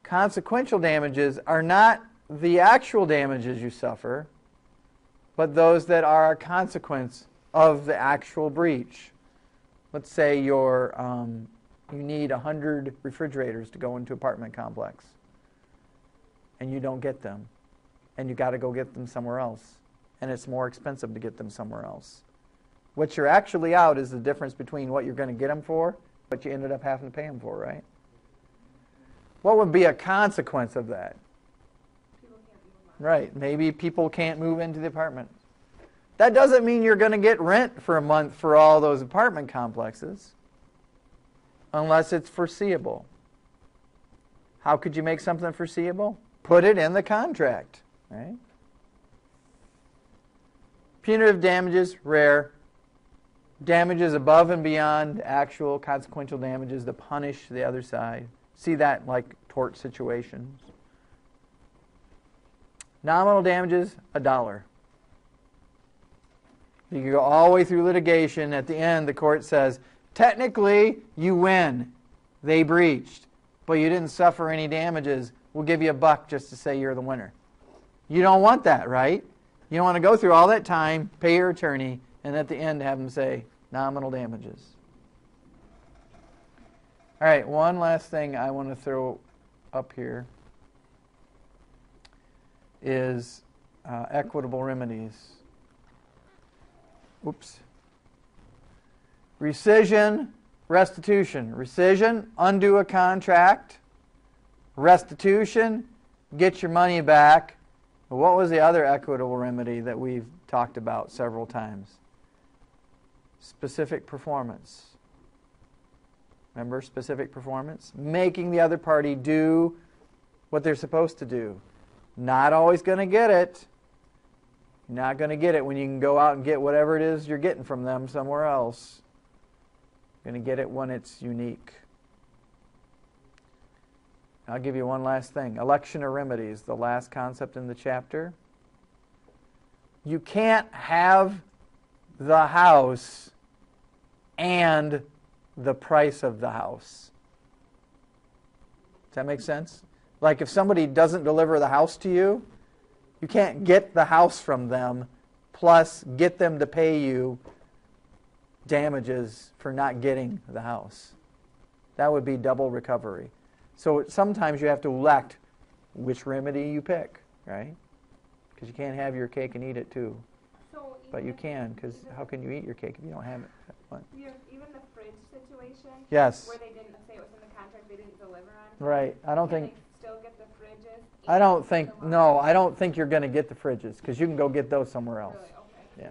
Consequential damages are not the actual damages you suffer, but those that are a consequence of the actual breach. Let's say you need 100 refrigerators to go into an apartment complex, and you don't get them, and you got to go get them somewhere else, and it's more expensive to get them somewhere else. What you're actually out is the difference between what you're going to get them for, what you ended up having to pay them for, right? What would be a consequence of that? People can't move on. Right, maybe people can't move into the apartment. That doesn't mean you're going to get rent for a month for all those apartment complexes, unless it's foreseeable. How could you make something foreseeable? Put it in the contract, right? Punitive damages, rare. Damages above and beyond actual consequential damages to punish the other side. See that like tort situations. Nominal damages, $1. You can go all the way through litigation. At the end, the court says, technically, you win. They breached, but you didn't suffer any damages. We'll give you $1 just to say you're the winner. You don't want that, right? You don't want to go through all that time, pay your attorney, and at the end have them say nominal damages. All right, one last thing I want to throw up here is equitable remedies. Oops. Rescission, restitution. Rescission, undo a contract. Restitution, get your money back. What was the other equitable remedy that we've talked about several times? Specific performance. Remember specific performance? Making the other party do what they're supposed to do. Not always going to get it. You're not going to get it when you can go out and get whatever it is you're getting from them somewhere else. You're going to get it when it's unique. I'll give you one last thing. Election of remedies, the last concept in the chapter. You can't have the house and the price of the house. Does that make sense? Like if somebody doesn't deliver the house to you, you can't get the house from them plus get them to pay you damages for not getting the house. That would be double recovery. So sometimes you have to elect which remedy you pick, right? Because you can't have your cake and eat it too. So But you even can, because how can you eat your cake if you don't have it? What? even the fridge situation, Yes. where they didn't say it was in the contract, they didn't deliver on. Right. I don't Can think. they still get the fridges? I don't and think. the No, I don't think you're going to get the fridges because you can go get those somewhere else. Really? Okay. Yeah.